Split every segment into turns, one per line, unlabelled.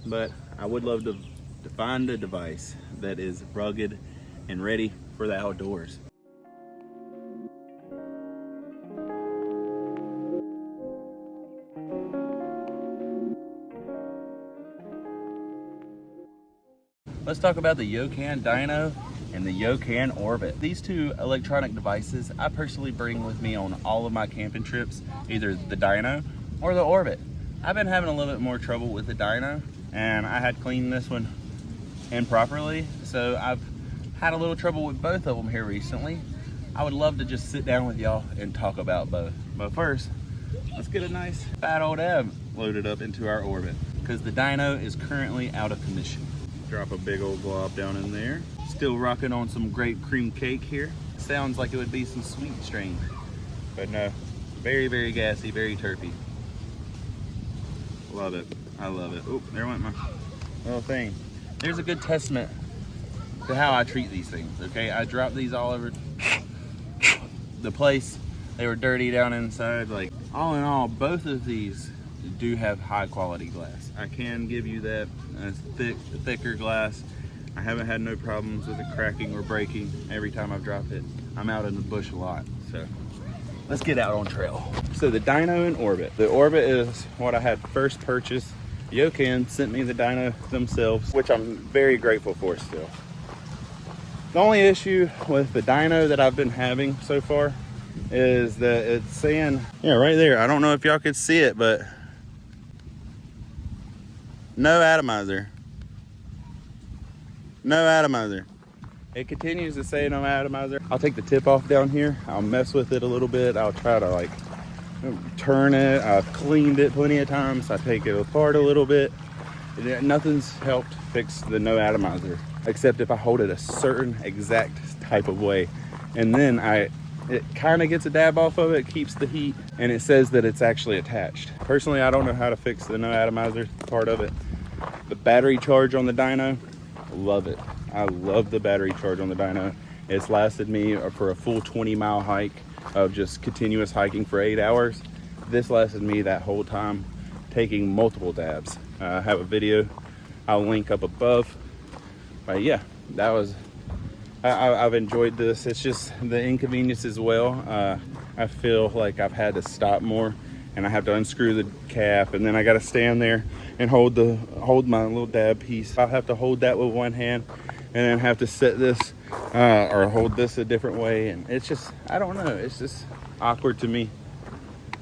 but I would love to find a device that is rugged and ready for the outdoors. Let's talk about the Yokan Dyno and the Yokan Orbit. These two electronic devices I personally bring with me on all of my camping trips, either the Dyno or the Orbit. I've been having a little bit more trouble with the Dyno, and I had cleaned this one improperly, so I've had a little trouble with both of them here recently. I would love to just sit down with y'all and talk about both. But first, let's get a nice fat old dab loaded up into our Orbit, because the Dyno is currently out of commission. Drop a big old glob down in there. Still rocking on some grape cream cake here. Sounds like it would be some sweet strain, but no, very, very gassy, very terpy. Love it, I love it. Oh, there went my little thing. There's a good testament to how I treat these things, okay? I dropped these all over the place. They were dirty down inside. Like, all in all, both of these do have high quality glass. I can give you that thicker glass. I haven't had no problems with it cracking or breaking every time I've dropped it. I'm out in the bush a lot, so let's get out on trail. So the Dyno and Orbit. The Orbit is what I had first purchased. Yokan sent me the Dyno themselves, which I'm very grateful for still. The only issue with the Dyno that I've been having so far is that it's saying, yeah, right there, I don't know if y'all could see it, but no atomizer. No atomizer. It continues to say no atomizer. I'll take the tip off down here. I'll mess with it a little bit. I'll try to like turn it. I've cleaned it plenty of times. I take it apart a little bit. Nothing's helped fix the no atomizer, except if I hold it a certain exact type of way. And then it kind of gets a dab off of it, keeps the heat, and it says that it's actually attached. Personally, I don't know how to fix the no atomizer part of it. The battery charge on the Dyno, love it. I love the battery charge on the Dyno. It's lasted me for a full 20-mile hike of just continuous hiking for 8 hours. This lasted me that whole time, taking multiple dabs. I have a video I'll link up above. But yeah, that was, I've enjoyed this. It's just the inconvenience as well. I feel like I've had to stop more, and I have to unscrew the cap, and then I got to stand there and hold my little dab piece. I'll have to hold that with one hand, and then have to set this or hold this a different way, and it's just, I don't know, it's just awkward to me.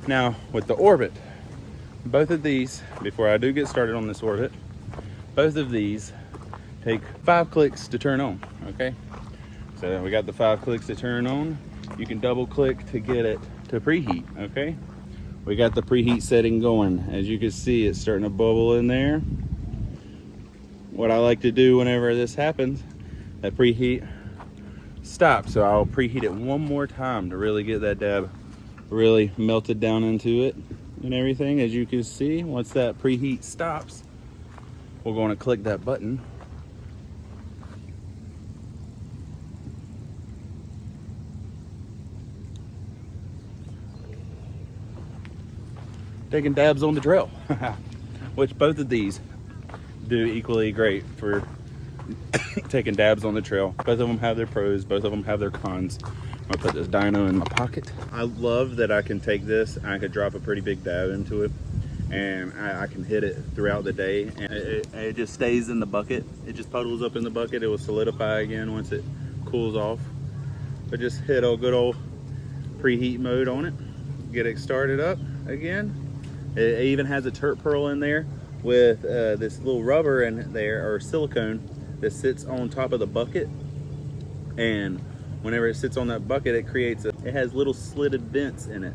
Now with the Orbit, both of these, before I do get started on this Orbit, both of these take 5 clicks to turn on, okay? So we got the 5 clicks to turn on. You can double click to get it to preheat, okay? We got the preheat setting going. As you can see, it's starting to bubble in there. What I like to do whenever this happens, that preheat stops. So I'll preheat it one more time to really get that dab really melted down into it and everything. As you can see, once that preheat stops, we're going to click that button. Taking dabs on the trail, which both of these do equally great for taking dabs on the trail. Both of them have their pros, both of them have their cons. I'm gonna put this Dyno in my pocket. I love that I can take this and I could drop a pretty big dab into it, and I can hit it throughout the day, and it just stays in the bucket. It just puddles up in the bucket. It will solidify again once it cools off. But just hit a good old preheat mode on it, get it started up again. It even has a terp pearl in there with this little rubber in there, or silicone, that sits on top of the bucket, and whenever it sits on that bucket, it has little slitted vents in it.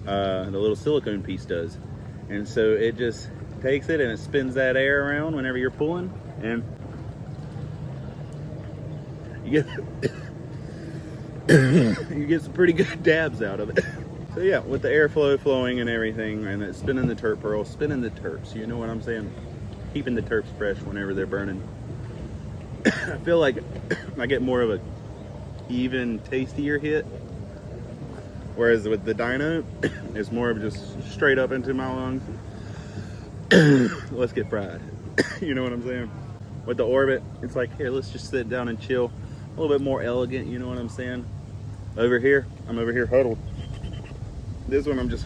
The little silicone piece does, and so it just takes it and it spins that air around whenever you're pulling, and you get some pretty good dabs out of it. So yeah, with the airflow flowing and everything, and it's spinning the terp pearl, spinning the terps, you know what I'm saying? Keeping the terps fresh whenever they're burning. I feel like I get more of a even tastier hit, whereas with the Dyno, it's more of just straight up into my lungs. Let's get fried. You know what I'm saying? With the Orbit, it's like, here, let's just sit down and chill. A little bit more elegant, you know what I'm saying? Over here, I'm over here huddled. This one, I'm just,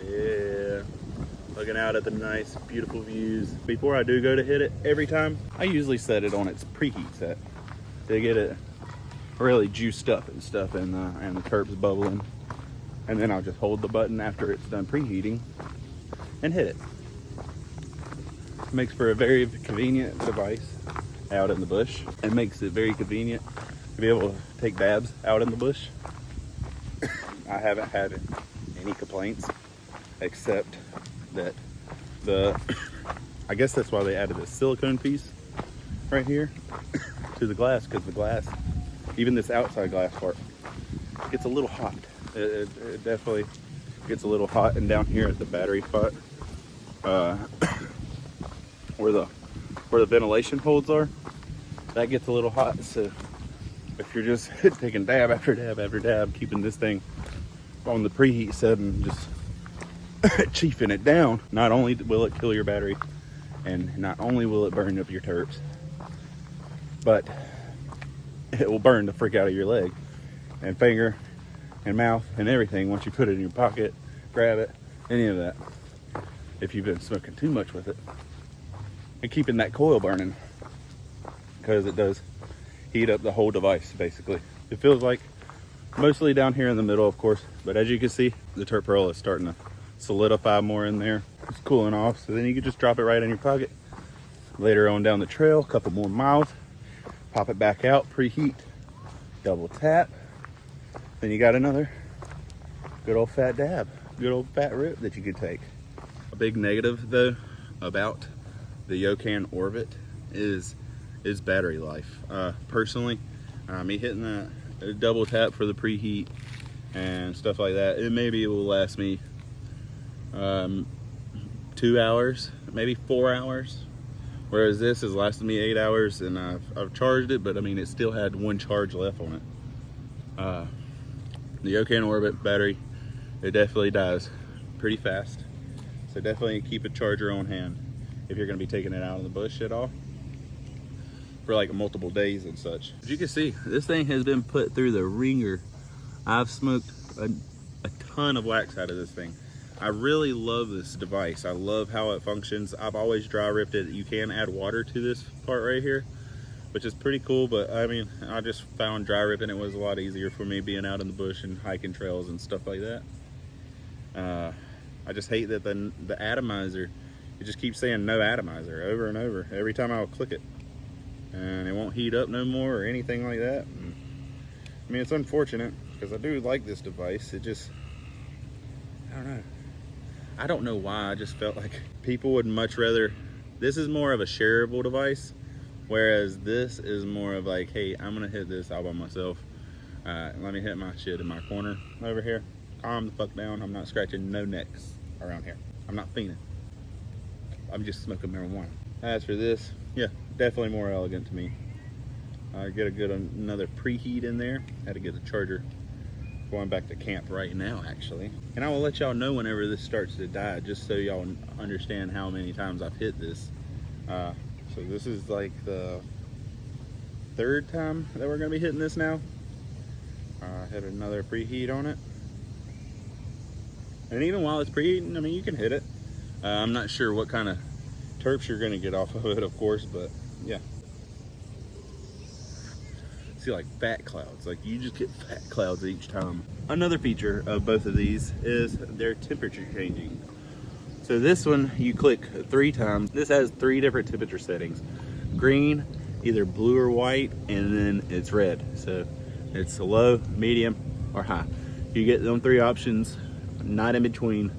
yeah, looking out at the nice, beautiful views. Before I do go to hit it, every time, I usually set it on its preheat set to get it really juiced up and stuff, and the terps bubbling. And then I'll just hold the button after it's done preheating and hit it. Makes for a very convenient device out in the bush. It makes it very convenient to be able to take dabs out in the bush. I haven't had any complaints, except that I guess that's why they added this silicone piece right here to the glass, because the glass, even this outside glass part, gets a little hot. It definitely gets a little hot. And down here at the battery spot, where the ventilation holes are, that gets a little hot. So if you're just taking dab after dab after dab, keeping this thing on the preheat setting, just chiefing it down, not only will it kill your battery, and not only will it burn up your terps, but it will burn the frick out of your leg and finger and mouth and everything once you put it in your pocket, grab it, any of that, if you've been smoking too much with it. And keeping that coil burning, because it does heat up the whole device. Basically, it feels like mostly down here in the middle, of course, but as you can see, the terp pearl is starting to solidify more in there. It's cooling off, so then you can just drop it right in your pocket. Later on down the trail, a couple more miles, pop it back out, preheat, double tap, then you got another good old fat dab, good old fat rip that you could take. A big negative though about the Yokan Orbit is battery life. Personally, me hitting that double tap for the preheat and stuff like that, it will last me 2 hours, maybe 4 hours, whereas this has lasted me 8 hours, and I've charged it, but I mean, it still had one charge left on it. The Yokan Orbit battery, it definitely dies pretty fast, so definitely keep a charger on hand if you're going to be taking it out in the bush at all for like multiple days and such. As you can see, this thing has been put through the ringer. I've smoked a ton of wax out of this thing. I really love this device. I love how it functions. I've always dry ripped it. You can add water to this part right here, which is pretty cool, but I mean, I just found dry ripping it was a lot easier for me, being out in the bush and hiking trails and stuff like that. I just hate that the atomizer, it just keeps saying no atomizer over and over every time I'll click it, and it won't heat up no more or anything like that. And, I mean, it's unfortunate because I do like this device. It just, I don't know why. I just felt like people would much rather, this is more of a shareable device, whereas this is more of like, hey, I'm gonna hit this all by myself. Let me hit my shit in my corner over here. Calm the fuck down. I'm not scratching no necks around here. I'm not fiending. I'm just smoking marijuana. As for this, yeah, definitely more elegant to me. I get another preheat in there. Had to get the charger going back to camp right now, actually. And I will let y'all know whenever this starts to die, just so y'all understand how many times I've hit this. So this is like the third time that we're gonna be hitting this now. Had another preheat on it. And even while it's preheating, I mean, you can hit it. I'm not sure what kind of terps you're gonna get off of it, of course, but yeah. See, like fat clouds, like you just get fat clouds each time. Another feature of both of these is their temperature changing. So this one, you click 3 times. This has 3 different temperature settings: green, either blue or white, and then it's red. So it's low, medium, or high. You get them 3 options, not in between.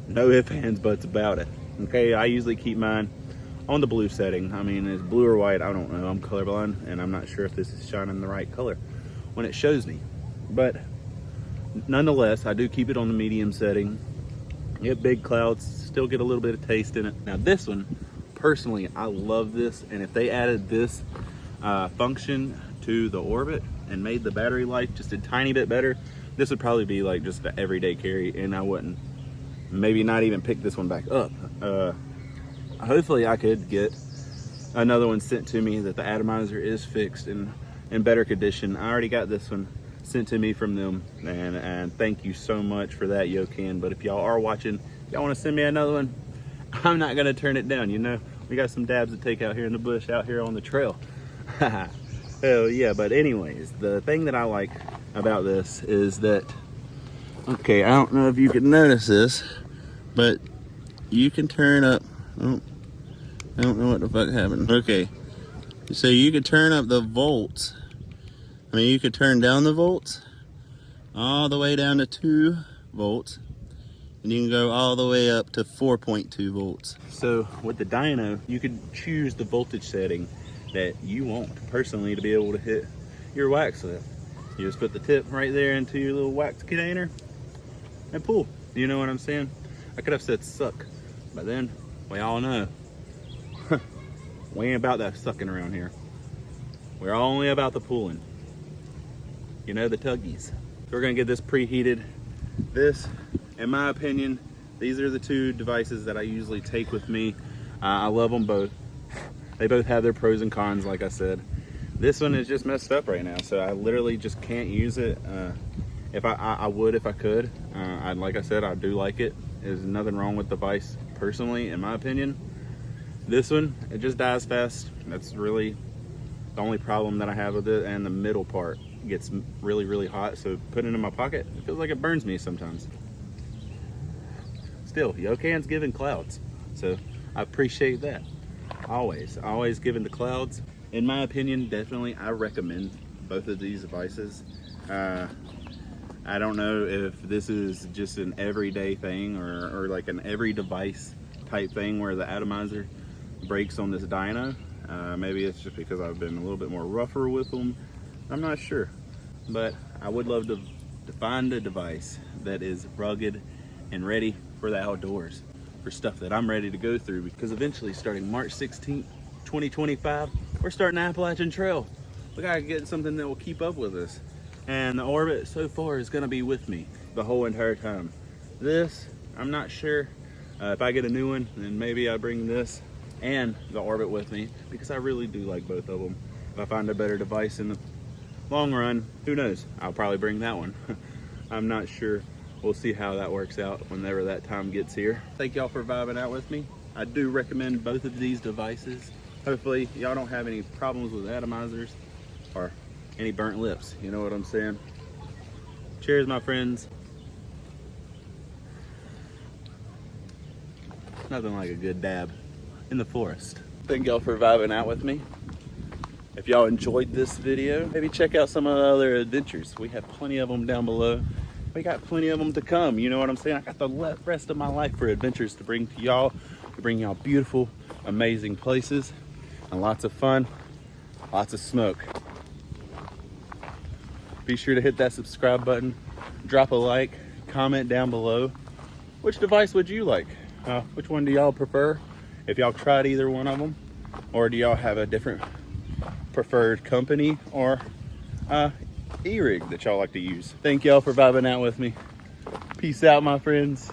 No ifs, ands, buts about it. Okay, I usually keep mine on the blue setting. I mean, it's blue or white, I don't know. I'm colorblind, and I'm not sure if this is shining the right color when it shows me. But nonetheless, I do keep it on the medium setting. Get big clouds, still get a little bit of taste in it. Now this one, personally, I love this, and if they added this function to the Orbit and made the battery life just a tiny bit better, this would probably be like just an everyday carry, and I wouldn't, maybe not even pick this one back up. hopefully I could get another one sent to me that the atomizer is fixed and in better condition. I already got this one sent to me from them, and thank you so much for that, Yokan. But if y'all are watching, y'all want to send me another one, I'm not gonna turn it down. You know, we got some dabs to take out here in the bush, out here on the trail. Hell yeah. But anyways, the thing that I like about this is that, okay, I don't know if you can notice this, but you can turn up, oh, I don't know what the fuck happened. Okay, so you could turn up the volts. I mean, you could turn down the volts all the way down to 2 volts, and you can go all the way up to 4.2 volts. So with the dyno, you could choose the voltage setting that you want personally to be able to hit your wax with. You just put the tip right there into your little wax container and pull. You know what I'm saying? I could have said suck, but then we all know we ain't about that sucking around here. We're only about the pulling. You know, the tuggies. So we're gonna get this preheated. This, in my opinion, these are the 2 devices that I usually take with me. I love them both. They both have their pros and cons, like I said. This one is just messed up right now, so I literally just can't use it. If I would if I could. Like I said, I do like it. There's nothing wrong with the device personally, in my opinion. This one, it just dies fast. That's really the only problem that I have with it, and the middle part gets really, really hot, so putting it in my pocket, it feels like it burns me sometimes. Still, Yokan's giving clouds, so I appreciate that. Always giving the clouds. In my opinion, definitely, I recommend both of these devices. I don't know if this is just an everyday thing or like an every device type thing where the atomizer breaks on this dyno. Maybe it's just because I've been a little bit more rougher with them. I'm not sure, but I would love to find a device that is rugged and ready for the outdoors, for stuff that I'm ready to go through, because eventually, starting March 16th, 2025, we're starting the Appalachian Trail. We gotta get something that will keep up with us, and the Orbit so far is gonna be with me the whole entire time. This, I'm not sure. If I get a new one, then maybe I bring this and the Orbit with me, because I really do like both of them. If I find a better device in the long run, who knows? I'll probably bring that one. I'm not sure. We'll see how that works out whenever that time gets here. Thank y'all for vibing out with me. I do recommend both of these devices. Hopefully y'all don't have any problems with atomizers or any burnt lips. You know what I'm saying? Cheers, my friends. Nothing like a good dab in the forest. Thank y'all for vibing out with me. If y'all enjoyed this video, maybe check out some of the other adventures. We have plenty of them down below. We got plenty of them to come, you know what I'm saying? I got the rest of my life for adventures to bring to y'all, to bring y'all beautiful, amazing places, and lots of fun, lots of smoke. Be sure to hit that subscribe button, drop a like, comment down below. Which device would you like? Which one do y'all prefer? If y'all tried either one of them, or do y'all have a different preferred company or erig that y'all like to use? Thank y'all for vibing out with me. Peace out, my friends.